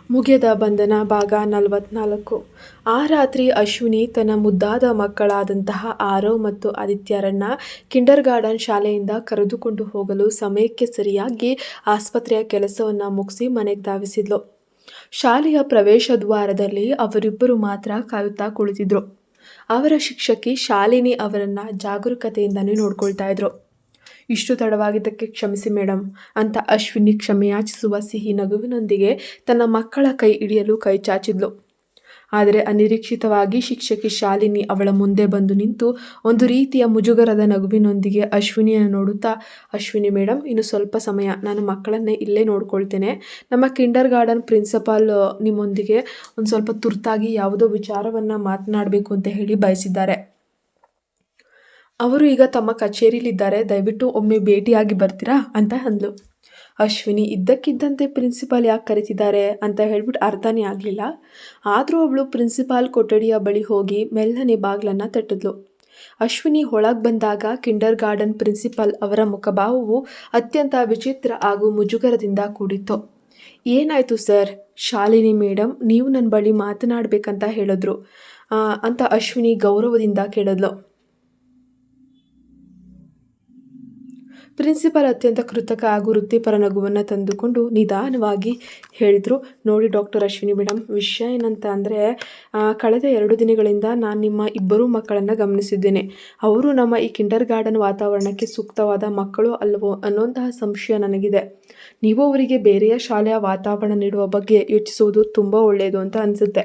ಮುಗಿಯದ ಬಂಧನ ಭಾಗ 44. ಆ ರಾತ್ರಿ ಅಶ್ವಿನಿ ತನ್ನ ಮುದ್ದಾದ ಮಕ್ಕಳಾದಂತಹ ಆರವ್ ಮತ್ತು ಆದಿತ್ಯರನ್ನ ಕಿಂಡರ್ಗಾರ್ಟನ್ ಶಾಲೆಯಿಂದ ಕರೆದುಕೊಂಡು ಹೋಗಲು ಸಮಯಕ್ಕೆ ಸರಿಯಾಗಿ ಆಸ್ಪತ್ರೆಯ ಕೆಲಸವನ್ನ ಮುಗಿಸಿ ಮನೆಗೆ ಧಾವಿಸಿದ್ಲು. ಶಾಲೆಯ ಪ್ರವೇಶ ದ್ವಾರದಲ್ಲಿ ಅವರಿಬ್ಬರು ಮಾತ್ರ ಕಾಯುತ್ತಾ ಕುಳಿತಿದ್ರು. ಅವರ ಶಿಕ್ಷಕಿ ಶಾಲಿನಿ ಅವರನ್ನ ಜಾಗರೂಕತೆಯಿಂದನೇ ನೋಡ್ಕೊಳ್ತಾ ಇದ್ರು. ಇಷ್ಟು ತಡವಾಗಿದ್ದಕ್ಕೆ ಕ್ಷಮಿಸಿ ಮೇಡಮ್ ಅಂತ ಅಶ್ವಿನಿ ಕ್ಷಮೆಯಾಚಿಸುವ ಸಿಹಿ ನಗುವಿನೊಂದಿಗೆ ತನ್ನ ಮಕ್ಕಳ ಕೈ ಹಿಡಿಯಲು ಕೈ ಚಾಚಿದ್ಲು. ಆದರೆ ಅನಿರೀಕ್ಷಿತವಾಗಿ ಶಿಕ್ಷಕಿ ಶಾಲಿನಿ ಅವಳ ಮುಂದೆ ಬಂದು ನಿಂತು ಒಂದು ರೀತಿಯ ಮುಜುಗರದ ನಗುವಿನೊಂದಿಗೆ ಅಶ್ವಿನಿಯನ್ನು ನೋಡುತ್ತಾ, ಅಶ್ವಿನಿ ಮೇಡಮ್, ಇನ್ನು ಸ್ವಲ್ಪ ಸಮಯ ನಾನು ಮಕ್ಕಳನ್ನೇ ಇಲ್ಲೇ ನೋಡ್ಕೊಳ್ತೇನೆ. ನಮ್ಮ ಕಿಂಡರ್ಗಾರ್ಟನ್ ಪ್ರಿನ್ಸಿಪಾಲ್ ನಿಮ್ಮೊಂದಿಗೆ ಒಂದು ಸ್ವಲ್ಪ ತುರ್ತಾಗಿ ಯಾವುದೋ ವಿಚಾರವನ್ನು ಮಾತನಾಡಬೇಕು ಅಂತ ಹೇಳಿ ಬಯಸಿದ್ದಾರೆ. ಅವರು ಈಗ ತಮ್ಮ ಕಚೇರಿಲಿದ್ದಾರೆ, ದಯವಿಟ್ಟು ಒಮ್ಮೆ ಭೇಟಿಯಾಗಿ ಬರ್ತೀರಾ ಅಂತ ಅಂದ್ಲು. ಅಶ್ವಿನಿ ಇದ್ದಕ್ಕಿದ್ದಂತೆ ಪ್ರಿನ್ಸಿಪಾಲ್ ಯಾಕೆ ಕರೀತಿದ್ದಾರೆ ಅಂತ ಹೇಳ್ಬಿಟ್ಟು ಅರ್ಥನೇ ಆಗಲಿಲ್ಲ. ಆದರೂ ಅವಳು ಪ್ರಿನ್ಸಿಪಾಲ್ ಕೊಠಡಿಯ ಬಳಿ ಹೋಗಿ ಮೆಲ್ಲನೆ ಬಾಗಿಲನ್ನು ತಟ್ಟಿದ್ಲು. ಅಶ್ವಿನಿ ಒಳಗೆ ಬಂದಾಗ ಕಿಂಡರ್ಗಾರ್ಟನ್ ಪ್ರಿನ್ಸಿಪಾಲ್ ಅವರ ಮುಖಭಾವವು ಅತ್ಯಂತ ವಿಚಿತ್ರ ಹಾಗೂ ಮುಜುಗರದಿಂದ ಕೂಡಿತ್ತು. ಏನಾಯಿತು ಸರ್? ಶಾಲಿನಿ ಮೇಡಮ್ ನೀವು ನನ್ನ ಬಳಿ ಮಾತನಾಡಬೇಕಂತ ಹೇಳಿದ್ರು ಅಂತ ಅಶ್ವಿನಿ ಗೌರವದಿಂದ ಕೇಳಿದ್ಲು. ಪ್ರಿನ್ಸಿಪಾಲ್ ಅತ್ಯಂತ ಕೃತಕ ಹಾಗೂ ವೃತ್ತಿಪರ ನಗುವನ್ನು ತಂದುಕೊಂಡು ನಿಧಾನವಾಗಿ ಹೇಳಿದರು, ನೋಡಿ ಡಾಕ್ಟರ್ ಅಶ್ವಿನಿ ಮೇಡಮ್, ವಿಷಯ ಏನಂತ ಅಂದರೆ ಕಳೆದ 2 ದಿನಗಳಿಂದ ನಾನು ನಿಮ್ಮ ಇಬ್ಬರೂ ಮಕ್ಕಳನ್ನು ಗಮನಿಸಿದ್ದೇನೆ. ಅವರು ನಮ್ಮ ಈ ಕಿಂಡರ್ಗಾರ್ಟನ್ ವಾತಾವರಣಕ್ಕೆ ಸೂಕ್ತವಾದ ಮಕ್ಕಳು ಅಲ್ಲವೋ ಅನ್ನೋಂತಹ ಸಂಶಯ ನನಗಿದೆ. ನೀವು ಅವರಿಗೆ ಬೇರೆಯ ಶಾಲೆಯ ವಾತಾವರಣ ನೀಡುವ ಬಗ್ಗೆ ಯೋಚಿಸುವುದು ತುಂಬ ಒಳ್ಳೆಯದು ಅಂತ ಅನಿಸುತ್ತೆ.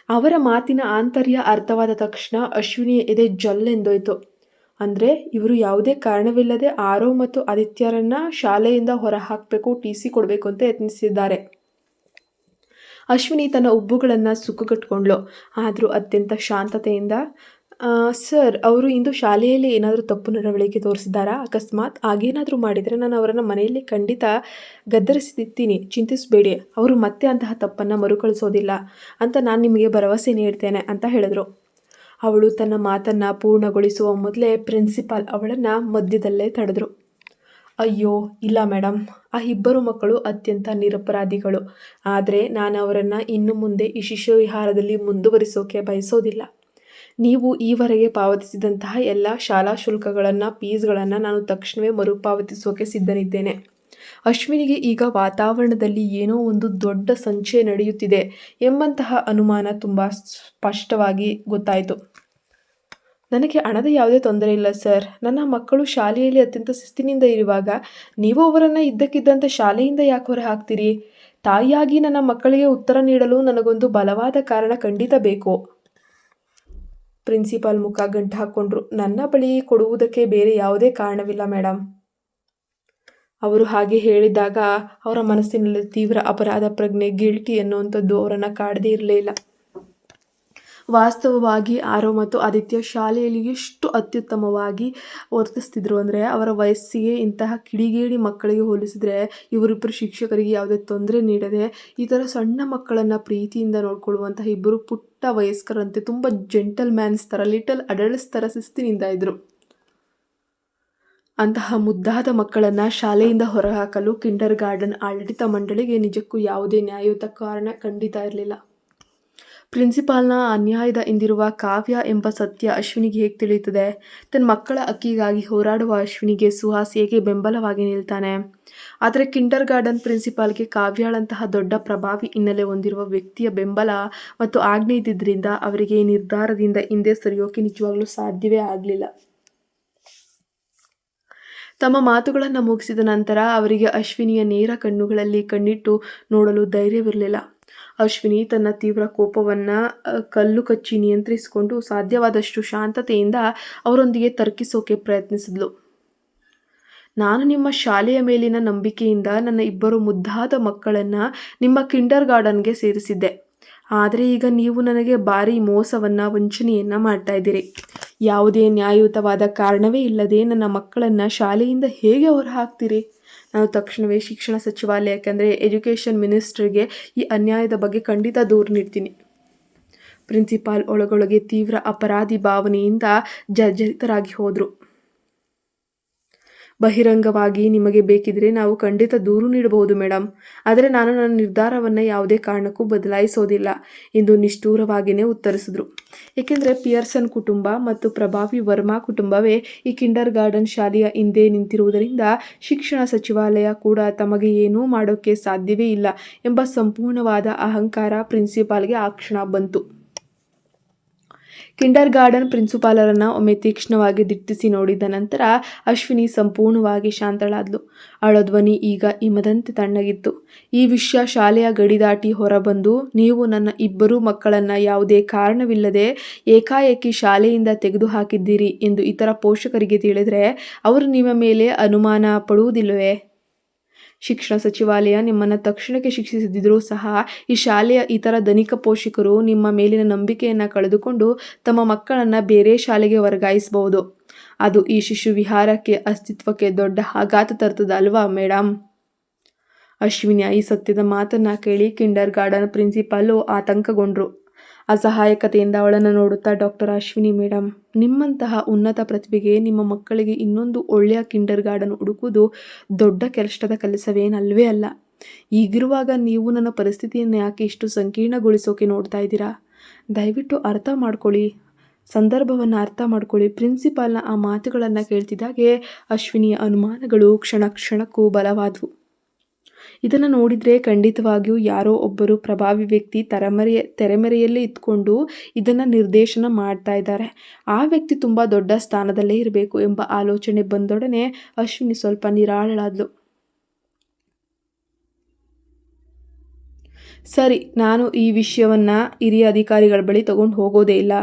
ಅವರ ಮಾತಿನ ಆಂತರ್ಯ ಅರ್ಥವಾದ ತಕ್ಷಣ ಅಶ್ವಿನಿಯ ಎದೆ ಜಲ್ಲೆಂದೋಯ್ತು. ಅಂದರೆ ಇವರು ಯಾವುದೇ ಕಾರಣವಿಲ್ಲದೆ ಆರವ್ ಮತ್ತು ಆದಿತ್ಯರನ್ನ ಶಾಲೆಯಿಂದ ಹೊರಹಾಕಬೇಕು, TC ಕೊಡಬೇಕು ಅಂತ ಯತ್ನಿಸಿದ್ದಾರೆ. ಅಶ್ವಿನಿ ತನ್ನ ಉಬ್ಬುಗಳನ್ನು ಸುಕ್ಕುಗಟ್ಕೊಂಡ್ಳು. ಆದರೂ ಅತ್ಯಂತ ಶಾಂತತೆಯಿಂದ, ಸರ್, ಅವರು ಇಂದು ಶಾಲೆಯಲ್ಲಿ ಏನಾದರೂ ತಪ್ಪು ನಡವಳಿಕೆ ತೋರಿಸಿದ್ದಾರಾ? ಅಕಸ್ಮಾತ್ ಹಾಗೇನಾದರೂ ಮಾಡಿದರೆ ನಾನು ಅವರನ್ನು ಮನೆಯಲ್ಲಿ ಖಂಡಿತ ಗದ್ದರಿಸಿರ್ತೀನಿ, ಚಿಂತಿಸಬೇಡಿ. ಅವರು ಮತ್ತೆ ಅಂತಹ ತಪ್ಪನ್ನು ಮರುಕಳಿಸೋದಿಲ್ಲ ಅಂತ ನಾನು ನಿಮಗೆ ಭರವಸೆ ನೀಡ್ತೇನೆ ಅಂತ ಹೇಳಿದ್ರು. ಅವಳು ತನ್ನ ಮಾತನ್ನು ಪೂರ್ಣಗೊಳಿಸುವ ಮೊದಲೇ ಪ್ರಿನ್ಸಿಪಾಲ್ ಅವಳನ್ನು ಮಧ್ಯದಲ್ಲೇ ತಡೆದ್ರು. ಅಯ್ಯೋ ಇಲ್ಲ ಮೇಡಮ್, ಆ ಇಬ್ಬರು ಮಕ್ಕಳು ಅತ್ಯಂತ ನಿರಪರಾಧಿಗಳು. ಆದರೆ ನಾನು ಅವರನ್ನು ಇನ್ನು ಮುಂದೆ ಈ ಶಿಶುವಿಹಾರದಲ್ಲಿ ಮುಂದುವರಿಸೋಕೆ ಬಯಸೋದಿಲ್ಲ. ನೀವು ಈವರೆಗೆ ಪಾವತಿಸಿದಂತಹ ಎಲ್ಲ ಶಾಲಾ ಶುಲ್ಕಗಳನ್ನು, ಫೀಸ್ಗಳನ್ನು ನಾನು ತಕ್ಷಣವೇ ಮರುಪಾವತಿಸೋಕೆ ಸಿದ್ಧನಿದ್ದೇನೆ. ಅಶ್ವಿನಿಗೆ ಈಗ ವಾತಾವರಣದಲ್ಲಿ ಏನೋ ಒಂದು ದೊಡ್ಡ ಸಂಚೆ ನಡೆಯುತ್ತಿದೆ ಎಂಬಂತಹ ಅನುಮಾನ ತುಂಬ ಸ್ಪಷ್ಟವಾಗಿ ಗೊತ್ತಾಯಿತು. ನನಗೆ ಹಣದ ಯಾವುದೇ ತೊಂದರೆ ಇಲ್ಲ ಸರ್. ನನ್ನ ಮಕ್ಕಳು ಶಾಲೆಯಲ್ಲಿ ಅತ್ಯಂತ ಶಿಸ್ತಿನಿಂದ ಇರುವಾಗ ನೀವು ಅವರನ್ನು ಇದ್ದಕ್ಕಿದ್ದಂತೆ ಶಾಲೆಯಿಂದ ಯಾಕೆ ಹೊರ ಹಾಕ್ತೀರಿ? ತಾಯಿಯಾಗಿ ನನ್ನ ಮಕ್ಕಳಿಗೆ ಉತ್ತರ ನೀಡಲು ನನಗೊಂದು ಬಲವಾದ ಕಾರಣ ಖಂಡಿತ ಬೇಕು. ಪ್ರಿನ್ಸಿಪಾಲ್ ಮುಖ ಗಂಟು ಹಾಕ್ಕೊಂಡ್ರು. ನನ್ನ ಬಳಿ ಕೊಡುವುದಕ್ಕೆ ಬೇರೆ ಯಾವುದೇ ಕಾರಣವಿಲ್ಲ ಮೇಡಮ್. ಅವರು ಹಾಗೆ ಹೇಳಿದಾಗ ಅವರ ಮನಸ್ಸಿನಲ್ಲಿ ತೀವ್ರ ಅಪರಾಧ ಪ್ರಜ್ಞೆ, ಗಿಲ್ಟಿ ಅನ್ನುವಂಥದ್ದು ಅವರನ್ನು ಕಾಡದೇ ಇರಲಿಲ್ಲ. ವಾಸ್ತವವಾಗಿ ಆರವ್ ಮತ್ತು ಆದಿತ್ಯ ಶಾಲೆಯಲ್ಲಿ ಎಷ್ಟು ಅತ್ಯುತ್ತಮವಾಗಿ ವರ್ತಿಸ್ತಿದ್ರು ಅಂದರೆ, ಅವರ ವಯಸ್ಸಿಗೆ ಇಂತಹ ಕಿಡಿಗೇಡಿ ಮಕ್ಕಳಿಗೆ ಹೋಲಿಸಿದರೆ ಇವರಿಬ್ಬರು ಶಿಕ್ಷಕರಿಗೆ ಯಾವುದೇ ತೊಂದರೆ ನೀಡದೆ ಈ ಥರ ಸಣ್ಣ ಮಕ್ಕಳನ್ನು ಪ್ರೀತಿಯಿಂದ ನೋಡ್ಕೊಳ್ಳುವಂತಹ ಇಬ್ಬರು ಪುಟ್ಟ ವಯಸ್ಕರಂತೆ ತುಂಬ ಜೆಂಟಲ್ ಮ್ಯಾನ್ಸ್ ಥರ, ಲಿಟಲ್ ಅಡಲ್ಟ್ಸ್ ಥರ ಶಿಸ್ತಿನಿಂದ ಇದ್ದರು. ಅಂತಹ ಮುದ್ದಾದ ಮಕ್ಕಳನ್ನು ಶಾಲೆಯಿಂದ ಹೊರಹಾಕಲು ಕಿಂಡರ್ಗಾರ್ಟನ್ ಆಡಳಿತ ಮಂಡಳಿಗೆ ನಿಜಕ್ಕೂ ಯಾವುದೇ ನ್ಯಾಯಯುತ ಕಾರಣ ಖಂಡಿತ ಇರಲಿಲ್ಲ. ಪ್ರಿನ್ಸಿಪಾಲ್ನ ಅನ್ಯಾಯದ ಹಿಂದಿರುವ ಕಾವ್ಯ ಎಂಬ ಸತ್ಯ ಅಶ್ವಿನಿಗೆ ಹೇಗೆ ತಿಳಿಯುತ್ತದೆ? ತನ್ನ ಮಕ್ಕಳ ಹಕ್ಕಿಗಾಗಿ ಹೋರಾಡುವ ಅಶ್ವಿನಿಗೆ ಸುಹಾಸ್ ಹೇಗೆ ಬೆಂಬಲವಾಗಿ ನಿಲ್ತಾನೆ? ಆದರೆ ಕಿಂಡರ್ಗಾರ್ಟನ್ ಪ್ರಿನ್ಸಿಪಾಲ್ಗೆ ಕಾವ್ಯಳಂತಹ ದೊಡ್ಡ ಪ್ರಭಾವಿ ಹಿನ್ನೆಲೆ ಹೊಂದಿರುವ ವ್ಯಕ್ತಿಯ ಬೆಂಬಲ ಮತ್ತು ಆಜ್ಞೆ ಇದ್ದಿದ್ದರಿಂದ ಅವರಿಗೆ ಈ ನಿರ್ಧಾರದಿಂದ ಹಿಂದೆ ಸರಿಯೋಕೆ ನಿಜವಾಗ್ಲೂ ಸಾಧ್ಯವೇ ಆಗಲಿಲ್ಲ. ತಮ್ಮ ಮಾತುಗಳನ್ನು ಮುಗಿಸಿದ ನಂತರ ಅವರಿಗೆ ಅಶ್ವಿನಿಯ ನೇರ ಕಣ್ಣುಗಳಲ್ಲಿ ಕಣ್ಣಿಟ್ಟು ನೋಡಲು ಧೈರ್ಯವಿರಲಿಲ್ಲ. ಅಶ್ವಿನಿ ತನ್ನ ತೀವ್ರ ಕೋಪವನ್ನು ಕಲ್ಲು ಕಚ್ಚಿ ನಿಯಂತ್ರಿಸಿಕೊಂಡು ಸಾಧ್ಯವಾದಷ್ಟು ಶಾಂತತೆಯಿಂದ ಅವರೊಂದಿಗೆ ತರ್ಕಿಸೋಕೆ ಪ್ರಯತ್ನಿಸಿದ್ಲು. ನಾನು ನಿಮ್ಮ ಶಾಲೆಯ ಮೇಲಿನ ನಂಬಿಕೆಯಿಂದ ನನ್ನ ಇಬ್ಬರು ಮುದ್ದಾದ ಮಕ್ಕಳನ್ನು ನಿಮ್ಮ ಕಿಂಡರ್ಗಾರ್ಟನ್ಗೆ ಸೇರಿಸಿದ್ದೆ. ಆದರೆ ಈಗ ನೀವು ನನಗೆ ಭಾರಿ ಮೋಸವನ್ನು, ವಂಚನೆಯನ್ನು ಮಾಡ್ತಾ ಇದ್ದೀರಿ. ಯಾವುದೇ ನ್ಯಾಯಯುತವಾದ ಕಾರಣವೇ ಇಲ್ಲದೆ ನನ್ನ ಮಕ್ಕಳನ್ನು ಶಾಲೆಯಿಂದ ಹೇಗೆ ಹೊರಹಾಕ್ತೀರಿ? ನಾನು ತಕ್ಷಣವೇ ಶಿಕ್ಷಣ ಸಚಿವಾಲಯಕ್ಕೆ ಅಂದರೆ ಎಜುಕೇಷನ್ ಮಿನಿಸ್ಟ್ರಿಗೆ ಈ ಅನ್ಯಾಯದ ಬಗ್ಗೆ ಖಂಡಿತ ದೂರು ನೀಡ್ತೀನಿ. ಪ್ರಿನ್ಸಿಪಾಲ್ ಒಳಗೊಳಗೆ ತೀವ್ರ ಅಪರಾಧಿ ಭಾವನೆಯಿಂದ ಜರ್ಜರಿತರಾಗಿ ಹೋದರು. ಬಹಿರಂಗವಾಗಿ ನಿಮಗೆ ಬೇಕಿದ್ರೆ ನಾವು ಖಂಡಿತ ದೂರು ನೀಡಬಹುದು ಮೇಡಮ್. ಆದರೆ ನಾನು ನನ್ನ ನಿರ್ಧಾರವನ್ನು ಯಾವುದೇ ಕಾರಣಕ್ಕೂ ಬದಲಾಯಿಸೋದಿಲ್ಲ ಎಂದು ನಿಷ್ಠೂರವಾಗಿಯೇ ಉತ್ತರಿಸಿದ್ರು. ಏಕೆಂದರೆ ಪಿಯರ್ಸನ್ ಕುಟುಂಬ ಮತ್ತು ಪ್ರಭಾವಿ ವರ್ಮಾ ಕುಟುಂಬವೇ ಈ ಕಿಂಡರ್ ಗಾರ್ಡನ್ ಶಾಲೆಯ ಹಿಂದೆ ನಿಂತಿರುವುದರಿಂದ ಶಿಕ್ಷಣ ಸಚಿವಾಲಯ ಕೂಡ ತಮಗೆ ಏನೂ ಮಾಡೋಕ್ಕೆ ಸಾಧ್ಯವೇ ಇಲ್ಲ ಎಂಬ ಸಂಪೂರ್ಣವಾದ ಅಹಂಕಾರ ಪ್ರಿನ್ಸಿಪಾಲ್ಗೆ ಆ ಕ್ಷಣ ಬಂತು. ಕಿಂಡರ್ ಗಾರ್ಡನ್ ಪ್ರಿನ್ಸಿಪಾಲರನ್ನು ಒಮ್ಮೆ ತೀಕ್ಷ್ಣವಾಗಿ ದಿಟ್ಟಿಸಿ ನೋಡಿದ ನಂತರ ಅಶ್ವಿನಿ ಸಂಪೂರ್ಣವಾಗಿ ಶಾಂತಳಾದ್ಲು. ಅವಳ ಧ್ವನಿ ಈಗ ಹಿಮದಂತೆ ತಣ್ಣಗಿತ್ತು. ಈ ವಿಷಯ ಶಾಲೆಯ ಗಡಿ ದಾಟಿ ಹೊರಬಂದು ನೀವು ನನ್ನ ಇಬ್ಬರೂ ಮಕ್ಕಳನ್ನು ಯಾವುದೇ ಕಾರಣವಿಲ್ಲದೆ ಏಕಾಏಕಿ ಶಾಲೆಯಿಂದ ತೆಗೆದುಹಾಕಿದ್ದೀರಿ ಎಂದು ಇತರ ಪೋಷಕರಿಗೆ ತಿಳಿದರೆ ಅವರು ನಿಮ್ಮ ಮೇಲೆ ಅನುಮಾನ ಪಡುವುದಿಲ್ಲವೇ? ಶಿಕ್ಷಣ ಸಚಿವಾಲಯ ನಿಮ್ಮನ್ನು ತಕ್ಷಣಕ್ಕೆ ಶಿಕ್ಷಿಸದಿದ್ದರೂ ಸಹ ಈ ಶಾಲೆಯ ಇತರ ಧನಿಕ ಪೋಷಕರು ನಿಮ್ಮ ಮೇಲಿನ ನಂಬಿಕೆಯನ್ನು ಕಳೆದುಕೊಂಡು ತಮ್ಮ ಮಕ್ಕಳನ್ನು ಬೇರೆ ಶಾಲೆಗೆ ವರ್ಗಾಯಿಸಬಹುದು. ಅದು ಈ ಶಿಶು ವಿಹಾರಕ್ಕೆ ಅಸ್ತಿತ್ವಕ್ಕೆ ದೊಡ್ಡ ಆಘಾತ ತರ್ತದೆ ಅಲ್ವಾ ಮೇಡಮ್? ಅಶ್ವಿನಿಯ ಈ ಸತ್ಯದ ಮಾತನ್ನು ಕೇಳಿ ಕಿಂಡರ್ ಗಾರ್ಡನ್ ಪ್ರಿನ್ಸಿಪಾಲು ಆತಂಕಗೊಂಡ್ರು. ಅಸಹಾಯಕತೆಯಿಂದ ಅವಳನ್ನು ನೋಡುತ್ತಾ, ಡಾಕ್ಟರ್ ಅಶ್ವಿನಿ ಮೇಡಮ್, ನಿಮ್ಮಂತಹ ಉನ್ನತ ಪ್ರತಿಭೆಗೆ ನಿಮ್ಮ ಮಕ್ಕಳಿಗೆ ಇನ್ನೊಂದು ಒಳ್ಳೆಯ ಕಿಂಡರ್ ಗಾರ್ಡನ್ ಹುಡುಕುವುದು ದೊಡ್ಡ ಕಷ್ಟದ ಕೆಲಸವೇನಲ್ವೇ ಅಲ್ಲ. ಹೀಗಿರುವಾಗ ನೀವು ನನ್ನ ಪರಿಸ್ಥಿತಿಯನ್ನು ಯಾಕೆ ಇಷ್ಟು ಸಂಕೀರ್ಣಗೊಳಿಸೋಕೆ ನೋಡ್ತಾ ಇದ್ದೀರಾ? ದಯವಿಟ್ಟು ಸಂದರ್ಭವನ್ನು ಅರ್ಥ ಮಾಡ್ಕೊಳ್ಳಿ. ಪ್ರಿನ್ಸಿಪಾಲ್ನ ಆ ಮಾತುಗಳನ್ನು ಕೇಳ್ತಿದ್ದಾಗೆ ಅಶ್ವಿನಿಯ ಅನುಮಾನಗಳು ಕ್ಷಣ ಕ್ಷಣಕ್ಕೂ ಬಲವಾದವು. ಇದನ್ನು ನೋಡಿದರೆ ಖಂಡಿತವಾಗಿಯೂ ಯಾರೋ ಒಬ್ಬರು ಪ್ರಭಾವಿ ವ್ಯಕ್ತಿ ತೆರೆಮರೆಯಲ್ಲೇ ಇದ್ಕೊಂಡು ಇದನ್ನು ನಿರ್ದೇಶನ ಮಾಡ್ತಾ ಇದ್ದಾರೆ. ಆ ವ್ಯಕ್ತಿ ತುಂಬ ದೊಡ್ಡ ಸ್ಥಾನದಲ್ಲೇ ಇರಬೇಕು ಎಂಬ ಆಲೋಚನೆ ಬಂದೊಡನೆ ಅಶ್ವಿನಿ ಸ್ವಲ್ಪ ನಿರಾಳಳಾದ್ಲು. ಸರಿ, ನಾನು ಈ ವಿಷಯವನ್ನು ಹಿರಿಯ ಅಧಿಕಾರಿಗಳ ಬಳಿ ತಗೊಂಡು ಹೋಗೋದೇ ಇಲ್ಲ.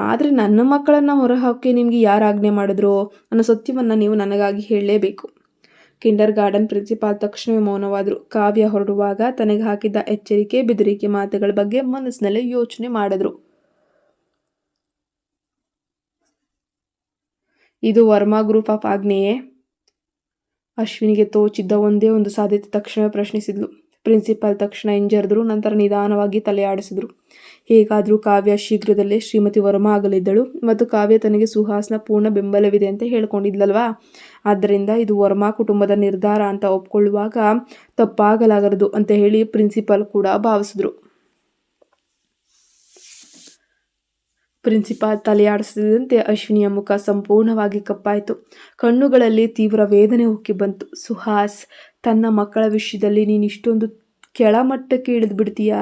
ಆದರೆ ನನ್ನ ಮಕ್ಕಳನ್ನು ಹೊರಹಾಕಿ ನಿಮಗೆ ಯಾರು ಆಜ್ಞೆ ಮಾಡಿದ್ರು ಅನ್ನೋ ಸತ್ಯವನ್ನು ನೀವು ನನಗಾಗಿ ಹೇಳಲೇಬೇಕು. ಕಿಂಡರ್ ಗಾರ್ಡನ್ ಪ್ರಿನ್ಸಿಪಾಲ್ ತಕ್ಷಣವೇ ಮೌನವಾದರು. ಕಾವ್ಯ ಹೊರಡುವಾಗ ತನಗೆ ಹಾಕಿದ್ದ ಎಚ್ಚರಿಕೆ ಬೆದರಿಕೆ ಮಾತುಗಳ ಬಗ್ಗೆ ಮನಸ್ಸಿನಲ್ಲೇ ಯೋಚನೆ ಮಾಡಿದ್ರು. ಇದು ವರ್ಮಾ ಗ್ರೂಪ್ ಆಫ್ ಆಜ್ಞೆಯೇ? ಅಶ್ವಿನಿಗೆ ತೋಚಿದ್ದ ಒಂದೇ ಒಂದು ಸಾಧ್ಯತೆ ತಕ್ಷಣವೇ ಪ್ರಶ್ನಿಸಿದ್ಲು. ಪ್ರಿನ್ಸಿಪಾಲ್ ತಕ್ಷಣ ಹಿಂಜರಿದ್ರು. ನಂತರ ನಿಧಾನವಾಗಿ ತಲೆ ಆಡಿಸಿದ್ರು. ಹೇಗಾದರೂ ಕಾವ್ಯ ಶೀಘ್ರದಲ್ಲೇ ಶ್ರೀಮತಿ ವರ್ಮಾ ಆಗಲಿದ್ದಳು ಮತ್ತು ಕಾವ್ಯ ತನಗೆ ಸುಹಾಸ್ನ ಪೂರ್ಣ ಬೆಂಬಲವಿದೆ ಅಂತ ಹೇಳ್ಕೊಂಡಿದ್ಲಲ್ವಾ. ಆದ್ದರಿಂದ ಇದು ವರ್ಮಾ ಕುಟುಂಬದ ನಿರ್ಧಾರ ಅಂತ ಒಪ್ಕೊಳ್ಳುವಾಗ ತಪ್ಪಾಗಲಾಗದು ಅಂತ ಹೇಳಿ ಪ್ರಿನ್ಸಿಪಾಲ್ ಕೂಡ ಭಾವಿಸಿದ್ರು. ಪ್ರಿನ್ಸಿಪಾಲ್ ತಲೆಯಾಡಿಸಿದಂತೆ ಅಶ್ವಿನಿಯ ಮುಖ ಸಂಪೂರ್ಣವಾಗಿ ಕಪ್ಪಾಯಿತು. ಕಣ್ಣುಗಳಲ್ಲಿ ತೀವ್ರ ವೇದನೆ ಉಕ್ಕಿ ಬಂತು. ಸುಹಾಸ್, ತನ್ನ ಮಕ್ಕಳ ವಿಷಯದಲ್ಲಿ ನೀನು ಇಷ್ಟೊಂದು ಕೆಳಮಟ್ಟಕ್ಕೆ ಇಳಿದು ಬಿಡ್ತೀಯಾ?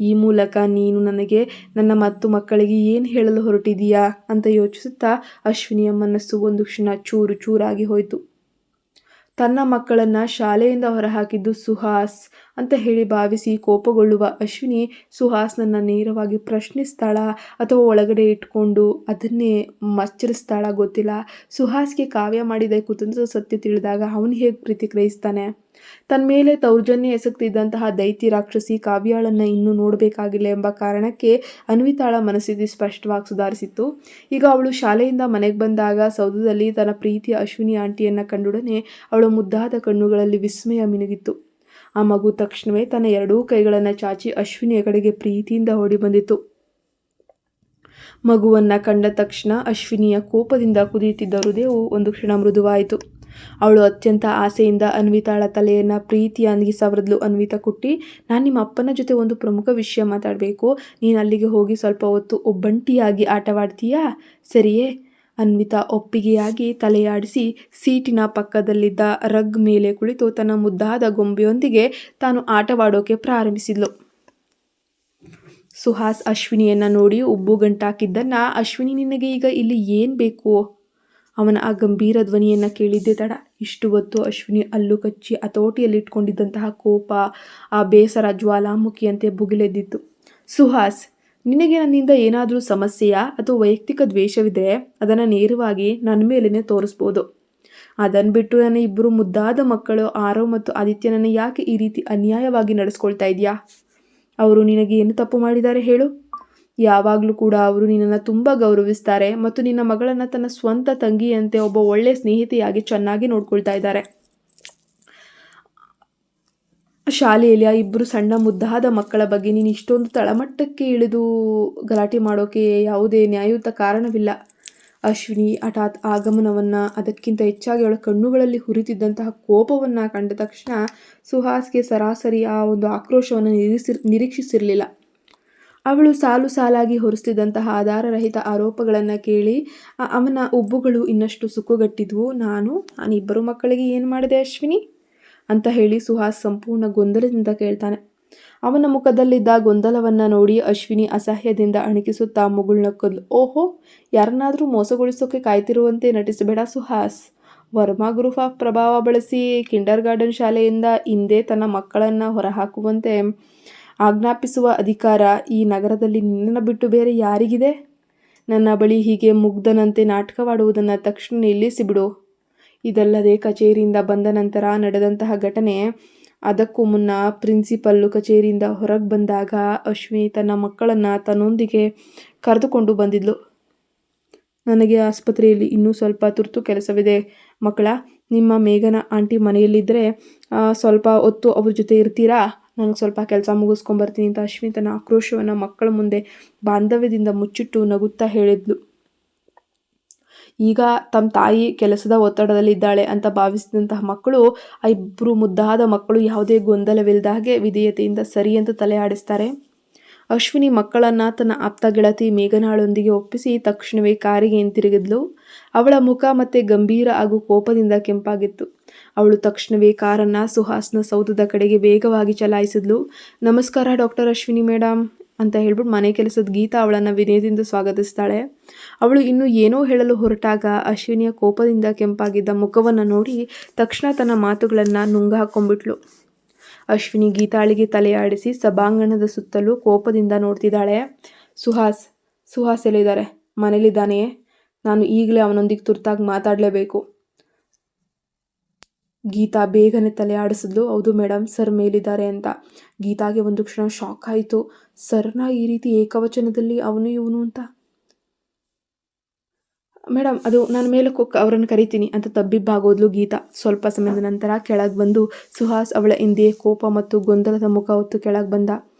ಈ ಮೂಲಕ ನೀನು ನನಗೆ, ನನ್ನ ಮತ್ತು ಮಕ್ಕಳಿಗೆ ಏನು ಹೇಳಲು ಹೊರಟಿದೀಯಾ ಅಂತ ಯೋಚಿಸುತ್ತಾ ಅಶ್ವಿನಿಯ ಮನಸ್ಸು ಒಂದು ಕ್ಷಣ ಚೂರು ಚೂರಾಗಿ ಹೋಯಿತು. ತನ್ನ ಮಕ್ಕಳನ್ನು ಶಾಲೆಯಿಂದ ಹೊರಹಾಕಿದ್ದು ಸುಹಾಸ್ ಅಂತ ಹೇಳಿ ಭಾವಿಸಿ ಕೋಪಗೊಳ್ಳುವ ಅಶ್ವಿನಿ ಸುಹಾಸ್ನನ್ನು ನೇರವಾಗಿ ಪ್ರಶ್ನಿಸ್ತಾಳಾ ಅಥವಾ ಒಳಗಡೆ ಇಟ್ಕೊಂಡು ಅದನ್ನೇ ಮಚ್ಚರಿಸ್ತಾಳಾ ಗೊತ್ತಿಲ್ಲ. ಸುಹಾಸ್ಗೆ ಕಾವ್ಯ ಮಾಡಿದ ಕುತಂತ್ರದ ಸತ್ಯ ತಿಳಿದಾಗ ಅವನು ಹೇಗೆ ಪ್ರತಿಕ್ರಿಯಿಸ್ತಾನೆ? ತನ್ನ ಮೇಲೆ ದೌರ್ಜನ್ಯ ಎಸಗ್ತಿದ್ದಂತಹ ದೈತ್ಯ ರಾಕ್ಷಸಿ ಕಾವ್ಯಾಳನ್ನು ಇನ್ನೂ ನೋಡಬೇಕಾಗಿಲ್ಲ ಎಂಬ ಕಾರಣಕ್ಕೆ ಅನ್ವಿತಾಳ ಮನಸ್ಥಿತಿ ಸ್ಪಷ್ಟವಾಗಿ ಸುಧಾರಿಸಿತ್ತು. ಈಗ ಅವಳು ಶಾಲೆಯಿಂದ ಮನೆಗೆ ಬಂದಾಗ ಸೌಧದಲ್ಲಿ ತನ್ನ ಪ್ರೀತಿಯ ಅಶ್ವಿನಿ ಆಂಟಿಯನ್ನು ಕಂಡೊಡನೆ ಅವಳ ಮುದ್ದಾದ ಕಣ್ಣುಗಳಲ್ಲಿ ವಿಸ್ಮಯ ಮಿನುಗಿತ್ತು. ಆ ಮಗು ತಕ್ಷಣವೇ ತನ್ನ ಎರಡೂ ಕೈಗಳನ್ನು ಚಾಚಿ ಅಶ್ವಿನಿಯ ಕಡೆಗೆ ಪ್ರೀತಿಯಿಂದ ಓಡಿ ಬಂದಿತ್ತು. ಮಗುವನ್ನು ಕಂಡ ತಕ್ಷಣ ಅಶ್ವಿನಿಯ ಕೋಪದಿಂದ ಕುದಿಯುತ್ತಿದ್ದ ಹೃದಯವು ಒಂದು ಕ್ಷಣ ಮೃದುವಾಯಿತು. ಅವಳು ಅತ್ಯಂತ ಆಸೆಯಿಂದ ಅನ್ವಿತಾಳ ತಲೆಯನ್ನು ಪ್ರೀತಿಯಾಗಿ ಸವರಿದ್ಲು. ಅನ್ವಿತಾ ಕುಟ್ಟಿ, ನಾನು ನಿಮ್ಮ ಅಪ್ಪನ ಜೊತೆ ಒಂದು ಪ್ರಮುಖ ವಿಷಯ ಮಾತಾಡಬೇಕು. ನೀನು ಅಲ್ಲಿಗೆ ಹೋಗಿ ಸ್ವಲ್ಪ ಹೊತ್ತು ಒಬ್ಬಂಟಿಯಾಗಿ ಆಟವಾಡ್ತೀಯಾ, ಸರಿಯೇ? ಅನ್ವಿತಾ ಒಪ್ಪಿಗೆಯಾಗಿ ತಲೆಯಾಡಿಸಿ ಸೀಟಿನ ಪಕ್ಕದಲ್ಲಿದ್ದ ರಗ್ ಮೇಲೆ ಕುಳಿತು ತನ್ನ ಮುದ್ದಾದ ಗೊಂಬೆಯೊಂದಿಗೆ ತಾನು ಆಟವಾಡೋಕೆ ಪ್ರಾರಂಭಿಸಿದ್ಲು. ಸುಹಾಸ್ ಅಶ್ವಿನಿಯನ್ನು ನೋಡಿ ಉಬ್ಬುಗಂಟಾಕಿದ್ದನ್ನು, ಅಶ್ವಿನಿ, ನಿನಗೆ ಈಗ ಇಲ್ಲಿ ಏನು ಬೇಕು? ಅವನ ಆ ಗಂಭೀರ ಧ್ವನಿಯನ್ನು ಕೇಳಿದ್ದೇ ತಡ. ಇಷ್ಟು ಹೊತ್ತು ಅಶ್ವಿನಿ ಹಲ್ಲು ಕಚ್ಚಿ ಹತೋಟಿಯಲ್ಲಿಟ್ಕೊಂಡಿದ್ದಂತಹ ಕೋಪ, ಆ ಬೇಸರ ಜ್ವಾಲಾಮುಖಿಯಂತೆ ಭುಗಿಲೆದ್ದಿತ್ತು. ಸುಹಾಸ್, ನಿನಗೆ ನನ್ನಿಂದ ಏನಾದರೂ ಸಮಸ್ಯೆಯಾ ಅಥವಾ ವೈಯಕ್ತಿಕ ದ್ವೇಷವಿದ್ದರೆ ಅದನ್ನು ನೇರವಾಗಿ ನನ್ನ ಮೇಲೇ ತೋರಿಸ್ಬೋದು. ಅದನ್ನು ಬಿಟ್ಟು ನನ್ನ ಇಬ್ಬರು ಮುದ್ದಾದ ಮಕ್ಕಳು ಆರವ್ ಮತ್ತು ಆದಿತ್ಯನನ್ನು ಯಾಕೆ ಈ ರೀತಿ ಅನ್ಯಾಯವಾಗಿ ನಡೆಸ್ಕೊಳ್ತಾ ಇದೆಯಾ? ಅವರು ನಿನಗೆ ಏನು ತಪ್ಪು ಮಾಡಿದ್ದಾರೆ ಹೇಳು? ಯಾವಾಗಲೂ ಕೂಡ ಅವರು ನಿನ್ನನ್ನು ತುಂಬ ಗೌರವಿಸ್ತಾರೆ ಮತ್ತು ನಿನ್ನ ಮಗಳನ್ನು ತನ್ನ ಸ್ವಂತ ತಂಗಿಯಂತೆ ಒಬ್ಬ ಒಳ್ಳೆಯ ಸ್ನೇಹಿತೆಯಾಗಿ ಚೆನ್ನಾಗಿ ನೋಡ್ಕೊಳ್ತಾ ಇದ್ದಾರೆ. ಶಾಲೆಯಲ್ಲಿ ಆ ಇಬ್ಬರು ಸಣ್ಣ ಮುದ್ದಾದ ಮಕ್ಕಳ ಬಗ್ಗೆ ನೀನು ಇಷ್ಟೊಂದು ತಳಮಟ್ಟಕ್ಕೆ ಇಳಿದು ಗಲಾಟೆ ಮಾಡೋಕೆ ಯಾವುದೇ ನ್ಯಾಯಯುತ ಕಾರಣವಿಲ್ಲ. ಅಶ್ವಿನಿ ಹಠಾತ್ ಆಗಮನವನ್ನು, ಅದಕ್ಕಿಂತ ಹೆಚ್ಚಾಗಿ ಅವಳ ಕಣ್ಣುಗಳಲ್ಲಿ ಹುರಿತಿದ್ದಂತಹ ಕೋಪವನ್ನು ಕಂಡ ತಕ್ಷಣ ಸುಹಾಸ್ಗೆ ಸರಾಸರಿ ಆ ಒಂದು ಆಕ್ರೋಶವನ್ನು ನಿರೀಕ್ಷಿಸಿರಲಿಲ್ಲ. ಅವಳು ಸಾಲು ಸಾಲಾಗಿ ಹೊರಿಸ್ತಿದ್ದಂತಹ ಆಧಾರರಹಿತ ಆರೋಪಗಳನ್ನು ಕೇಳಿ ಅವನ ಉಬ್ಬುಗಳು ಇನ್ನಷ್ಟು ಸುಕ್ಕುಗಟ್ಟಿದ್ವು. ನಾನಿಬ್ಬರು ಮಕ್ಕಳಿಗೆ ಏನು ಮಾಡಿದೆ ಅಶ್ವಿನಿ ಅಂತ ಹೇಳಿ ಸುಹಾಸ್ ಸಂಪೂರ್ಣ ಗೊಂದಲದಿಂದ ಕೇಳ್ತಾನೆ. ಅವನ ಮುಖದಲ್ಲಿದ್ದ ಗೊಂದಲವನ್ನು ನೋಡಿ ಅಶ್ವಿನಿ ಅಸಹ್ಯದಿಂದ ಅಣಕಿಸುತ್ತಾ ಮುಗುಳ್ನಕ್ಕದ್ಲು. ಓಹೋ, ಯಾರನ್ನಾದರೂ ಮೋಸಗೊಳಿಸೋಕೆ ಕಾಯ್ತಿರುವಂತೆ ನಟಿಸಬೇಡ ಸುಹಾಸ್. ವರ್ಮಾ ಗ್ರೂಪ್ ಆಫ್ ಪ್ರಭಾವ ಬಳಸಿ ಕಿಂಡರ್ ಗಾರ್ಡನ್ ಶಾಲೆಯಿಂದ ಹಿಂದೆ ತನ್ನ ಮಕ್ಕಳನ್ನು ಹೊರಹಾಕುವಂತೆ ಆಜ್ಞಾಪಿಸುವ ಅಧಿಕಾರ ಈ ನಗರದಲ್ಲಿ ನಿನ್ನನ್ನು ಬಿಟ್ಟು ಬೇರೆ ಯಾರಿಗಿದೆ? ನನ್ನ ಬಳಿ ಹೀಗೆ ಮುಗ್ಧನಂತೆ ನಾಟಕವಾಡುವುದನ್ನು ತಕ್ಷಣ ನಿಲ್ಲಿಸಿಬಿಡು. ಇದಲ್ಲದೆ ಕಚೇರಿಯಿಂದ ಬಂದ ನಂತರ ನಡೆದಂತಹ ಘಟನೆ, ಅದಕ್ಕೂ ಮುನ್ನ ಪ್ರಿನ್ಸಿಪಲ್ಲು ಕಚೇರಿಯಿಂದ ಹೊರಗೆ ಬಂದಾಗ ಅಶ್ವಿನಿ ತನ್ನ ಮಕ್ಕಳನ್ನು ತನ್ನೊಂದಿಗೆ ಕರೆದುಕೊಂಡು ಬಂದಿದ್ಲು. ನನಗೆ ಆಸ್ಪತ್ರೆಯಲ್ಲಿ ಇನ್ನೂ ಸ್ವಲ್ಪ ತುರ್ತು ಕೆಲಸವಿದೆ ಮಕ್ಕಳ. ನಿಮ್ಮ ಮೇಘನ ಆಂಟಿ ಮನೆಯಲ್ಲಿದ್ದರೆ ಸ್ವಲ್ಪ ಹೊತ್ತು ಅವ್ರ ಜೊತೆ ಇರ್ತೀರಾ? ನನಗೆ ಸ್ವಲ್ಪ ಕೆಲಸ ಮುಗಿಸ್ಕೊಂಬರ್ತೀನಿ ಅಂತ ಅಶ್ವಿನಿ ತನ್ನ ಆಕ್ರೋಶವನ್ನು ಮಕ್ಕಳ ಮುಂದೆ ಬಾಂಧವ್ಯದಿಂದ ಮುಚ್ಚಿಟ್ಟು ನಗುತ್ತಾ ಹೇಳಿದ್ಲು. ಈಗ ತಮ್ಮ ತಾಯಿ ಕೆಲಸದ ಒತ್ತಡದಲ್ಲಿದ್ದಾಳೆ ಅಂತ ಭಾವಿಸಿದಂತಹ ಮಕ್ಕಳು, ಆ ಇಬ್ಬರು ಮುದ್ದಾದ ಮಕ್ಕಳು ಯಾವುದೇ ಗೊಂದಲವಿಲ್ಲದ ಹಾಗೆ ವಿಧೇಯತೆಯಿಂದ ಸರಿ ಅಂತ ತಲೆ ಆಡಿಸ್ತಾರೆ. ಅಶ್ವಿನಿ ಮಕ್ಕಳನ್ನು ತನ್ನ ಆಪ್ತ ಗೆಳತಿ ಮೇಘನಾಳೊಂದಿಗೆ ಒಪ್ಪಿಸಿ ತಕ್ಷಣವೇ ಕಾರಿಗೆ ಹಿಂತಿರುಗಿದ್ಲು. ಅವಳ ಮುಖ ಮತ್ತೆ ಗಂಭೀರ ಹಾಗೂ ಕೋಪದಿಂದ ಕೆಂಪಾಗಿತ್ತು. ಅವಳು ತಕ್ಷಣವೇ ಕಾರನ್ನು ಸುಹಾಸ್ನ ಸೌಧದ ಕಡೆಗೆ ವೇಗವಾಗಿ ಚಲಾಯಿಸಿದ್ಲು. ನಮಸ್ಕಾರ ಡಾಕ್ಟರ್ ಅಶ್ವಿನಿ ಮೇಡಮ್ ಅಂತ ಹೇಳ್ಬಿಟ್ಟು ಮನೆ ಕೆಲಸದ ಗೀತಾ ಅವಳನ್ನು ವಿನಯದಿಂದ ಸ್ವಾಗತಿಸ್ತಾಳೆ. ಅವಳು ಇನ್ನೂ ಏನೋ ಹೇಳಲು ಹೊರಟಾಗ ಅಶ್ವಿನಿಯ ಕೋಪದಿಂದ ಕೆಂಪಾಗಿದ್ದ ಮುಖವನ್ನು ನೋಡಿ ತಕ್ಷಣ ತನ್ನ ಮಾತುಗಳನ್ನು ನುಂಗಾಕೊಂಡ್ಬಿಟ್ಲು. ಅಶ್ವಿನಿ ಗೀತಾಳಿಗೆ ತಲೆಯಾಡಿಸಿ ಸಭಾಂಗಣದ ಸುತ್ತಲೂ ಕೋಪದಿಂದ ನೋಡ್ತಿದ್ದಾಳೆ. ಸುಹಾಸ್ ಎಲ್ಲಿದ್ದಾರೆ? ಮನೇಲಿದ್ದಾನೆಯೇ? ನಾನು ಈಗಲೇ ಅವನೊಂದಿಗೆ ತುರ್ತಾಗಿ ಮಾತಾಡಲೇಬೇಕು. ಗೀತಾ ಬೇಗನೆ ತಲೆ ಆಡಿಸಿದ್ಲು. ಹೌದು ಮೇಡಮ್, ಸರ್ ಮೇಲಿದ್ದಾರೆ ಅಂತ. ಗೀತಾಗೆ ಒಂದು ಕ್ಷಣ ಶಾಕ್ ಆಯಿತು. ಸರ್ನ ಈ ರೀತಿ ಏಕವಚನದಲ್ಲಿ ಅವನು ಇವನು ಅಂತ. ಮೇಡಮ್, ಅದು ನಾನು ಮೇಲಕ್ಕೆ ಅವರನ್ನು ಕರಿತೀನಿ ಅಂತ ತಬ್ಬಿಬ್ಬಾಗೋದ್ಲು ಗೀತಾ. ಸ್ವಲ್ಪ ಸಮಯದ ನಂತರ ಕೆಳಗೆ ಬಂದು ಸುಹಾಸ್ ಅವಳ ಹಿಂದೆ ಕೋಪ ಮತ್ತು ಗೊಂದಲದ ಮುಖ ಹೊತ್ತು ಕೆಳಗೆ ಬಂದ.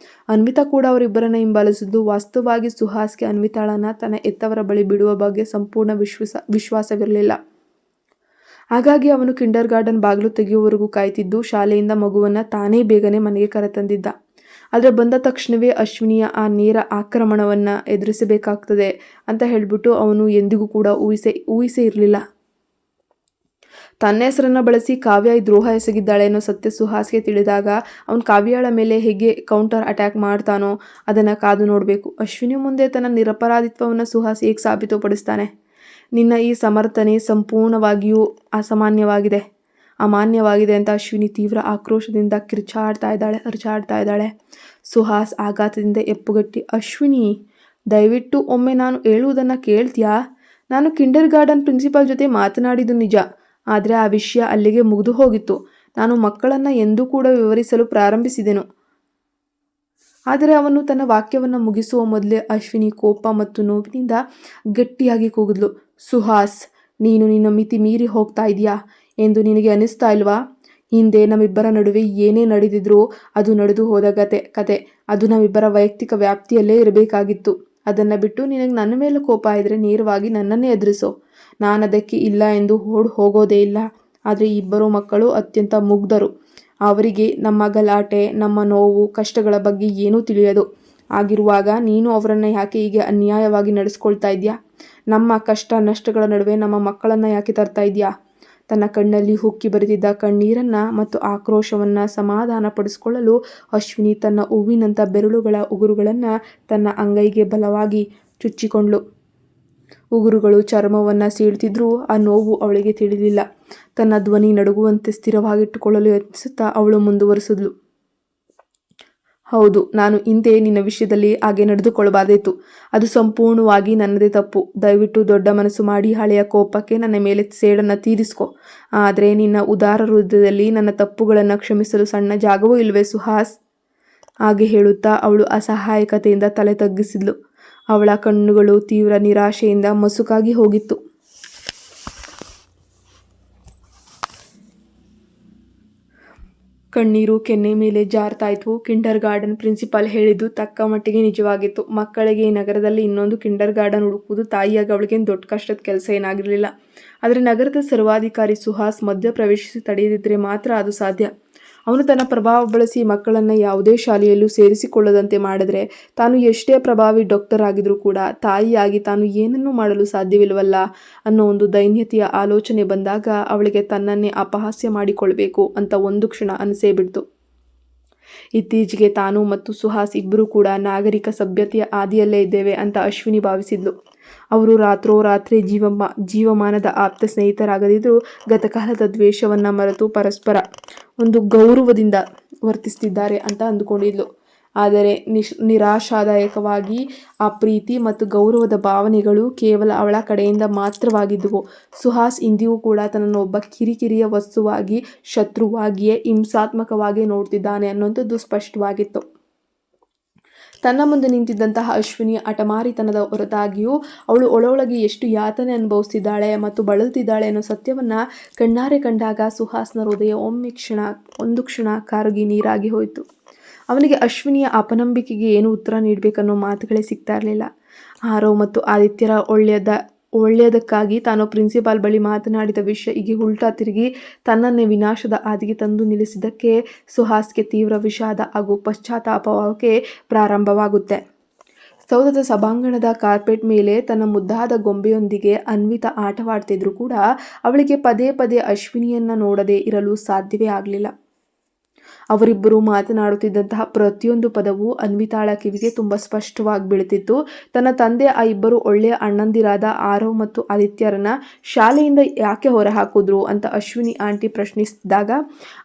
ಅನ್ವಿತಾ ಕೂಡ ಅವರಿಬ್ಬರನ್ನ ಹಿಂಬಾಲಿಸಿದ್ಲು. ವಾಸ್ತವವಾಗಿ ಸುಹಾಸ್ಗೆ ಅನ್ವಿತಾಳನ್ನ ತನ್ನ ಎತ್ತವರ ಬಳಿ ಬಿಡುವ ಬಗ್ಗೆ ಸಂಪೂರ್ಣ ವಿಶ್ವಾಸವಿರಲಿಲ್ಲ. ಹಾಗಾಗಿ ಅವನು ಕಿಂಡರ್ ಗಾರ್ಡನ್ ಬಾಗಿಲು ತೆಗೆಯುವವರೆಗೂ ಕಾಯ್ತಿದ್ದು ಶಾಲೆಯಿಂದ ಮಗುವನ್ನು ತಾನೇ ಬೇಗನೆ ಮನೆಗೆ ಕರೆತಂದಿದ್ದ. ಆದರೆ ಬಂದ ತಕ್ಷಣವೇ ಅಶ್ವಿನಿಯ ಆ ನೇರ ಆಕ್ರಮಣವನ್ನು ಎದುರಿಸಬೇಕಾಗ್ತದೆ ಅಂತ ಹೇಳಿಬಿಟ್ಟು ಅವನು ಎಂದಿಗೂ ಕೂಡ ಊಹಿಸೇ ಇರಲಿಲ್ಲ. ತನ್ನ ಹೆಸರನ್ನು ಬಳಸಿ ಕಾವ್ಯ ದ್ರೋಹ ಎಸಗಿದ್ದಾಳೆ ಅನ್ನೋ ಸತ್ಯ ಸುಹಾಸ್ಗೆ ತಿಳಿದಾಗ ಅವನು ಕಾವ್ಯಳ ಮೇಲೆ ಹೇಗೆ ಕೌಂಟರ್ ಅಟ್ಯಾಕ್ ಮಾಡ್ತಾನೋ ಅದನ್ನು ಕಾದು ನೋಡಬೇಕು. ಅಶ್ವಿನಿ ಮುಂದೆ ತನ್ನ ನಿರಪರಾಧಿತ್ವವನ್ನು ಸುಹಾಸ್ ಹೇಗೆ ಸಾಬೀತುಪಡಿಸ್ತಾನೆ? ನಿನ್ನ ಈ ಸಮರ್ಥನೆ ಸಂಪೂರ್ಣವಾಗಿಯೂ ಅಮಾನ್ಯವಾಗಿದೆ ಅಂತ ಅಶ್ವಿನಿ ತೀವ್ರ ಆಕ್ರೋಶದಿಂದ ಅರಚಾಡ್ತಾ ಇದ್ದಾಳೆ. ಸುಹಾಸ್ ಆಘಾತದಿಂದ ಎಪ್ಪುಗಟ್ಟಿ, ಅಶ್ವಿನಿ, ದಯವಿಟ್ಟು ಒಮ್ಮೆ ನಾನು ಹೇಳುವುದನ್ನು ಕೇಳ್ತೀಯಾ? ನಾನು ಕಿಂಡರ್ ಗಾರ್ಡನ್ ಪ್ರಿನ್ಸಿಪಾಲ್ ಜೊತೆ ಮಾತನಾಡಿದ್ದು ನಿಜ, ಆದರೆ ಆ ವಿಷಯ ಅಲ್ಲಿಗೆ ಮುಗಿದು ಹೋಗಿತ್ತು. ನಾನು ಮಕ್ಕಳನ್ನು ಎಂದೂ ಕೂಡ ವಿವರಿಸಲು ಪ್ರಾರಂಭಿಸಿದೆನು. ಆದರೆ ಅವನು ತನ್ನ ವಾಕ್ಯವನ್ನು ಮುಗಿಸುವ ಮೊದಲೇ ಅಶ್ವಿನಿ ಕೋಪ ಮತ್ತು ನೋವಿನಿಂದ ಗಟ್ಟಿಯಾಗಿ ಕೂಗಿದ್ಲು. ಸುಹಾಸ್, ನೀನು ನಿನ್ನ ಮಿತಿ ಮೀರಿ ಹೋಗ್ತಾ ಇದೆಯಾ ಎಂದು ನಿನಗೆ ಅನಿಸ್ತಾ ಇಲ್ವಾ? ಹಿಂದೆ ನಮ್ಮಿಬ್ಬರ ನಡುವೆ ಏನೇ ನಡೆದಿದ್ರೂ ಅದು ನಡೆದು ಹೋದ ಕತೆ. ಅದು ನಮ್ಮಿಬ್ಬರ ವೈಯಕ್ತಿಕ ವ್ಯಾಪ್ತಿಯಲ್ಲೇ ಇರಬೇಕಾಗಿತ್ತು. ಅದನ್ನು ಬಿಟ್ಟು ನಿನಗೆ ನನ್ನ ಮೇಲೆ ಕೋಪ ಇದ್ದರೆ ನೇರವಾಗಿ ನನ್ನನ್ನೇ ಎದುರಿಸೋ. ನಾನು ಅದಕ್ಕೆ ಇಲ್ಲ ಎಂದು ಹೋಗೋದೇ ಇಲ್ಲ. ಆದರೆ ಇಬ್ಬರು ಮಕ್ಕಳು ಅತ್ಯಂತ ಮುಗ್ಧರು. ಅವರಿಗೆ ನಮ್ಮ ಗಲಾಟೆ, ನಮ್ಮ ನೋವು, ಕಷ್ಟಗಳ ಬಗ್ಗೆ ಏನೂ ತಿಳಿಯದು. ಆಗಿರುವಾಗ ನೀನು ಅವರನ್ನು ಯಾಕೆ ಹೀಗೆ ಅನ್ಯಾಯವಾಗಿ ನಡೆಸ್ಕೊಳ್ತಾ ಇದೆಯಾ? ನಮ್ಮ ಕಷ್ಟ ನಷ್ಟಗಳ ನಡುವೆ ನಮ್ಮ ಮಕ್ಕಳನ್ನು ಯಾಕೆ ತರ್ತಾ ಇದೆಯಾ? ತನ್ನ ಕಣ್ಣಲ್ಲಿ ಹುಕ್ಕಿ ಬರಿತಿದ್ದ ಕಣ್ಣೀರನ್ನು ಮತ್ತು ಆಕ್ರೋಶವನ್ನು ಸಮಾಧಾನಪಡಿಸಿಕೊಳ್ಳಲು ಅಶ್ವಿನಿ ತನ್ನ ಹೂವಿನಂಥ ಬೆರಳುಗಳ ಉಗುರುಗಳನ್ನು ತನ್ನ ಅಂಗೈಗೆ ಬಲವಾಗಿ ಚುಚ್ಚಿಕೊಂಡ್ಳು. ಉಗುರುಗಳು ಚರ್ಮವನ್ನು ಸೀಳ್ತಿದ್ರೂ ಆ ನೋವು ಅವಳಿಗೆ ತಿಳಿಲಿಲ್ಲ. ತನ್ನ ಧ್ವನಿ ನಡುಗುವಂತೆ ಸ್ಥಿರವಾಗಿಟ್ಟುಕೊಳ್ಳಲು ಯತ್ನಿಸುತ್ತಾ ಅವಳು ಮುಂದುವರಿಸಿದ್ಲು. ಹೌದು, ನಾನು ಹಿಂದೆ ನಿನ್ನ ವಿಷಯದಲ್ಲಿ ಹಾಗೆ ನಡೆದುಕೊಳ್ಳಬಾರ್ದಿತ್ತು. ಅದು ಸಂಪೂರ್ಣವಾಗಿ ನನ್ನದೇ ತಪ್ಪು. ದಯವಿಟ್ಟು ದೊಡ್ಡ ಮನಸ್ಸು ಮಾಡಿ ಹಳೆಯ ಕೋಪಕ್ಕೆ ನನ್ನ ಮೇಲೆ ಸೇಡನ್ನು ತೀರಿಸ್ಕೊ. ಆದರೆ ನಿನ್ನ ಉದಾರ ಹೃದಯದಲ್ಲಿ ನನ್ನ ತಪ್ಪುಗಳನ್ನು ಕ್ಷಮಿಸಲು ಸಣ್ಣ ಜಾಗವೂ ಇಲ್ವೇ ಸುಹಾಸ್? ಹಾಗೆ ಹೇಳುತ್ತಾ ಅವಳು ಅಸಹಾಯಕತೆಯಿಂದ ತಲೆ ತಗ್ಗಿಸಿದ್ಲು. ಅವಳ ಕಣ್ಣುಗಳು ತೀವ್ರ ನಿರಾಶೆಯಿಂದ ಮಸುಕಾಗಿ ಹೋಗಿತ್ತು. ಕಣ್ಣೀರು ಕೆನ್ನೆ ಮೇಲೆ ಜಾರ್ತಾ ಇದ್ವು. ಕಿಂಡರ್ ಗಾರ್ಡನ್ ಪ್ರಿನ್ಸಿಪಾಲ್ ಹೇಳಿದ್ದು ತಕ್ಕ ಮಟ್ಟಿಗೆ ನಿಜವಾಗಿತ್ತು. ಮಕ್ಕಳಿಗೆ ಈ ನಗರದಲ್ಲಿ ಇನ್ನೊಂದು ಕಿಂಡರ್ ಗಾರ್ಡನ್ ಹುಡುಕುವುದು ತಾಯಿಯಾಗಿ ಅವಳಿಗೇನು ದೊಡ್ಡ ಕಷ್ಟದ ಕೆಲಸ ಏನಾಗಿರಲಿಲ್ಲ. ಆದರೆ ನಗರದ ಸರ್ವಾಧಿಕಾರಿ ಸುಹಾಸ್ ಮಧ್ಯ ಪ್ರವೇಶಿಸಿ ತಡೆಯದಿದ್ದರೆ ಮಾತ್ರ ಅದು ಸಾಧ್ಯ. ಅವನು ತನ್ನ ಪ್ರಭಾವ ಬಳಸಿ ಮಕ್ಕಳನ್ನು ಯಾವುದೇ ಶಾಲೆಯಲ್ಲೂ ಸೇರಿಸಿಕೊಳ್ಳದಂತೆ ಮಾಡಿದರೆ ತಾನು ಎಷ್ಟೇ ಪ್ರಭಾವಿ ಡಾಕ್ಟರ್ ಆಗಿದ್ರೂ ಕೂಡ ತಾಯಿಯಾಗಿ ತಾನು ಏನನ್ನೂ ಮಾಡಲು ಸಾಧ್ಯವಿಲ್ಲವಲ್ಲ ಅನ್ನೋ ಒಂದು ದೈನ್ಯತೆಯ ಆಲೋಚನೆ ಬಂದಾಗ ಅವಳಿಗೆ ತನ್ನನ್ನೇ ಅಪಹಾಸ್ಯ ಮಾಡಿಕೊಳ್ಬೇಕು ಅಂತ ಒಂದು ಕ್ಷಣ ಅನಿಸೇ ಬಿಡ್ತು. ಇತ್ತೀಚೆಗೆ ತಾನು ಮತ್ತು ಸುಹಾಸ್ ಇಬ್ಬರೂ ಕೂಡ ನಾಗರಿಕ ಸಭ್ಯತೆಯ ಹಾದಿಯಲ್ಲೇ ಇದ್ದೇವೆ ಅಂತ ಅಶ್ವಿನಿ ಭಾವಿಸಿದ್ಲು. ಅವರು ರಾತ್ರೋರಾತ್ರಿ ಜೀವಮಾನದ ಆಪ್ತ ಸ್ನೇಹಿತರಾಗದಿದ್ದರೂ ಗತಕಾಲದ ದ್ವೇಷವನ್ನು ಮರೆತು ಪರಸ್ಪರ ಒಂದು ಗೌರವದಿಂದ ವರ್ತಿಸ್ತಿದ್ದಾರೆ ಅಂತ ಅಂದುಕೊಂಡಿದ್ಲು. ಆದರೆ ನಿರಾಶಾದಾಯಕವಾಗಿ ಆ ಪ್ರೀತಿ ಮತ್ತು ಗೌರವದ ಭಾವನೆಗಳು ಕೇವಲ ಅವಳ ಕಡೆಯಿಂದ ಮಾತ್ರವಾಗಿದ್ದುವು. ಸುಹಾಸ್ ಇಂದಿಗೂ ಕೂಡ ತನ್ನನ್ನು ಒಬ್ಬ ಕಿರಿಕಿರಿಯ ವಸ್ತುವಾಗಿ, ಶತ್ರುವಾಗಿಯೇ, ಹಿಂಸಾತ್ಮಕವಾಗಿ ನೋಡ್ತಿದ್ದಾನೆ ಅನ್ನೋಂಥದ್ದು ಸ್ಪಷ್ಟವಾಗಿತ್ತು. ತನ್ನ ಮುಂದೆ ನಿಂತಿದ್ದಂತಹ ಅಶ್ವಿನಿಯ ಹಠಮಾರಿತನದ ಹೊರತಾಗಿಯೂ ಅವಳು ಒಳೊಳಗೆ ಎಷ್ಟು ಯಾತನೆ ಅನುಭವಿಸ್ತಿದ್ದಾಳೆ ಮತ್ತು ಬಳಲ್ತಿದ್ದಾಳೆ ಅನ್ನೋ ಸತ್ಯವನ್ನು ಕಣ್ಣಾರೆ ಕಂಡಾಗ ಸುಹಾಸ್ನ ಹೃದಯ ಒಂದು ಕ್ಷಣ ಕರಗಿ ನೀರಾಗಿ ಹೋಯಿತು. ಅವನಿಗೆ ಅಶ್ವಿನಿಯ ಅಪನಂಬಿಕೆಗೆ ಏನು ಉತ್ತರ ನೀಡಬೇಕನ್ನೋ ಮಾತುಗಳೇ ಸಿಗ್ತಾ ಇರಲಿಲ್ಲ. ಆರವ್ ಮತ್ತು ಆದಿತ್ಯರ ಒಳ್ಳೆಯದಕ್ಕಾಗಿ ತಾನು ಪ್ರಿನ್ಸಿಪಾಲ್ ಬಳಿ ಮಾತನಾಡಿದ ವಿಷಯ ಹೀಗೆ ಉಲ್ಟಾ ತಿರುಗಿ ತನ್ನನ್ನೇ ವಿನಾಶದ ಹಾದಿಗೆ ತಂದು ನಿಲ್ಲಿಸಿದ್ದಕ್ಕೆ ಸುಹಾಸ್ಗೆ ತೀವ್ರ ವಿಷಾದ ಹಾಗೂ ಪಶ್ಚಾತ್ತಾಪಕ್ಕೆ ಪ್ರಾರಂಭವಾಗುತ್ತೆ. ಸೌಧದ ಸಭಾಂಗಣದ ಕಾರ್ಪೆಟ್ ಮೇಲೆ ತನ್ನ ಮುದ್ದಾದ ಗೊಂಬೆಯೊಂದಿಗೆ ಅನ್ವಿತಾ ಆಟವಾಡ್ತಿದ್ರು ಕೂಡ ಅವಳಿಗೆ ಪದೇ ಪದೇ ಅಶ್ವಿನಿಯನ್ನ ನೋಡದೆ ಇರಲು ಸಾಧ್ಯವೇ ಆಗಲಿಲ್ಲ. ಅವರಿಬ್ಬರು ಮಾತನಾಡುತ್ತಿದ್ದಂತಹ ಪ್ರತಿಯೊಂದು ಪದವೂ ಅನ್ವಿತಾಳ ಕಿವಿಗೆ ತುಂಬ ಸ್ಪಷ್ಟವಾಗಿ ಬೀಳುತ್ತಿತ್ತು. ತನ್ನ ತಂದೆ ಆ ಇಬ್ಬರು ಒಳ್ಳೆಯ ಅಣ್ಣಂದಿರಾದ ಆರವ್ ಮತ್ತು ಆದಿತ್ಯರನ್ನ ಶಾಲೆಯಿಂದ ಯಾಕೆ ಹೊರಹಾಕಿದ್ರು ಅಂತ ಅಶ್ವಿನಿ ಆಂಟಿ ಪ್ರಶ್ನಿಸಿದಾಗ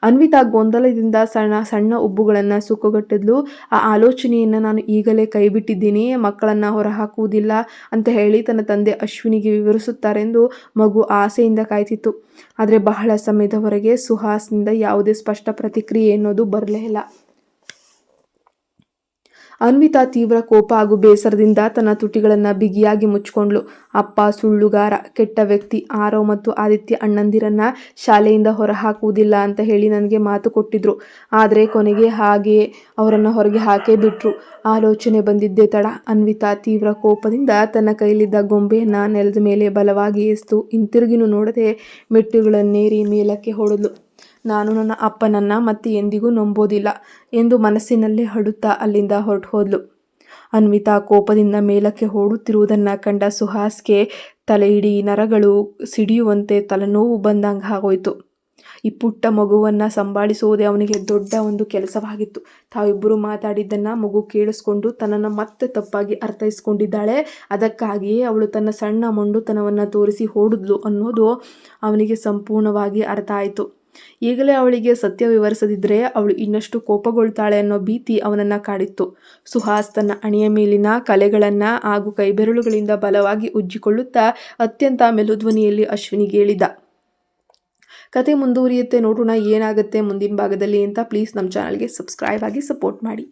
ಅನ್ವಿತಾ ಗೊಂದಲದಿಂದ ಸಣ್ಣ ಉಬ್ಬುಗಳನ್ನು ಸುಕ್ಕುಗಟ್ಟಿದ್ಲು. ಆ ಆಲೋಚನೆಯನ್ನು ನಾನು ಈಗಲೇ ಕೈಬಿಟ್ಟಿದ್ದೀನಿ, ಮಕ್ಕಳನ್ನು ಹೊರಹಾಕುವುದಿಲ್ಲ ಅಂತ ಹೇಳಿ ತನ್ನ ತಂದೆ ಅಶ್ವಿನಿಗೆ ವಿವರಿಸುತ್ತಾರೆಂದು ಮಗು ಆಸೆಯಿಂದ ಕಾಯ್ತಿತ್ತು. ಆದರೆ ಬಹಳ ಸಮಯದವರೆಗೆ ಸುಹಾಸ್ನಿಂದ ಯಾವುದೇ ಸ್ಪಷ್ಟ ಪ್ರತಿಕ್ರಿಯೆ ಅನ್ನೋದು ಬರಲೇ ಇಲ್ಲ. ಅನ್ವಿತಾ ತೀವ್ರ ಕೋಪ ಹಾಗೂ ಬೇಸರದಿಂದ ತನ್ನ ತುಟಿಗಳನ್ನು ಬಿಗಿಯಾಗಿ ಮುಚ್ಚಿಕೊಂಡ್ಳು. ಅಪ್ಪ ಸುಳ್ಳುಗಾರ, ಕೆಟ್ಟ ವ್ಯಕ್ತಿ, ಆರವ್ ಮತ್ತು ಆದಿತ್ಯ ಅಣ್ಣಂದಿರನ್ನ ಶಾಲೆಯಿಂದ ಹೊರಹಾಕುವುದಿಲ್ಲ ಅಂತ ಹೇಳಿ ನನಗೆ ಮಾತು ಕೊಟ್ಟಿದ್ರು. ಆದರೆ ಕೊನೆಗೆ ಹಾಗೆ ಅವರನ್ನು ಹೊರಗೆ ಹಾಕೇ ಬಿಟ್ರು. ಆಲೋಚನೆ ಬಂದಿದ್ದೇ ತಡ. ಅನ್ವಿತಾ ತೀವ್ರ ಕೋಪದಿಂದ ತನ್ನ ಕೈಲಿದ್ದ ಗೊಂಬೆಯನ್ನು ನೆಲದ ಮೇಲೆ ಬಲವಾಗಿ ಎಸೆದು ಹಿಂತಿರುಗಿನೂ ನೋಡದೆ ಮೆಟ್ಟುಗಳನ್ನೇರಿ ಮೇಲಕ್ಕೆ ಹೊಡೆದ್ಲು. ನಾನು ನನ್ನ ಅಪ್ಪನನ್ನು ಮತ್ತೆ ಎಂದಿಗೂ ನಂಬೋದಿಲ್ಲ ಎಂದು ಮನಸ್ಸಿನಲ್ಲೇ ಅಳುತ್ತಾ ಅಲ್ಲಿಂದ ಹೊರಟು ಹೋದ್ಲು. ಅನ್ವಿತಾ ಕೋಪದಿಂದ ಮೇಲಕ್ಕೆ ಓಡುತ್ತಿರುವುದನ್ನು ಕಂಡ ಸುಹಾಸ್ಗೆ ತಲೆಯಿಡೀ ನರಗಳು ಸಿಡಿಯುವಂತೆ ತಲೆನೋವು ಬಂದಂಗೆ ಆಗೋಯ್ತು. ಈ ಪುಟ್ಟ ಮಗುವನ್ನು ಸಂಭಾಳಿಸುವುದೇ ಅವನಿಗೆ ದೊಡ್ಡ ಒಂದು ಕೆಲಸವಾಗಿತ್ತು. ತಾವಿಬ್ಬರು ಮಾತಾಡಿದ್ದನ್ನು ಮಗು ಕೇಳಿಸ್ಕೊಂಡು ತನ್ನನ್ನು ಮತ್ತೆ ತಪ್ಪಾಗಿ ಅರ್ಥೈಸ್ಕೊಂಡಿದ್ದಾಳೆ. ಅದಕ್ಕಾಗಿಯೇ ಅವಳು ತನ್ನ ಸಣ್ಣ ಮೊಂಡುತನವನ್ನು ತೋರಿಸಿ ಓಡಿದ್ಲು ಅನ್ನೋದು ಅವನಿಗೆ ಸಂಪೂರ್ಣವಾಗಿ ಅರ್ಥ ಆಯಿತು. ಈಗಲೇ ಅವಳಿಗೆ ಸತ್ಯ ವಿವರಿಸದಿದ್ದರೆ ಅವಳು ಇನ್ನಷ್ಟು ಕೋಪಗೊಳ್ತಾಳೆ ಅನ್ನೋ ಭೀತಿ ಅವನನ್ನು ಕಾಡಿತ್ತು. ಸುಹಾಸ್ ತನ್ನ ಹಣೆಯ ಮೇಲಿನ ಕಲೆಗಳನ್ನು ಹಾಗೂ ಕೈಬೆರಳುಗಳಿಂದ ಬಲವಾಗಿ ಉಜ್ಜಿಕೊಳ್ಳುತ್ತಾ ಅತ್ಯಂತ ಮೆಲುಧ್ವನಿಯಲ್ಲಿ ಅಶ್ವಿನಿಗೆ ಹೇಳಿದ. ಕತೆ ಮುಂದುವರಿಯುತ್ತೆ, ನೋಡೋಣ ಏನಾಗುತ್ತೆ ಮುಂದಿನ ಭಾಗದಲ್ಲಿ ಅಂತ. ಪ್ಲೀಸ್ ನಮ್ಮ ಚಾನಲ್ಗೆ ಸಬ್ಸ್ಕ್ರೈಬ್ ಆಗಿ ಸಪೋರ್ಟ್ ಮಾಡಿ.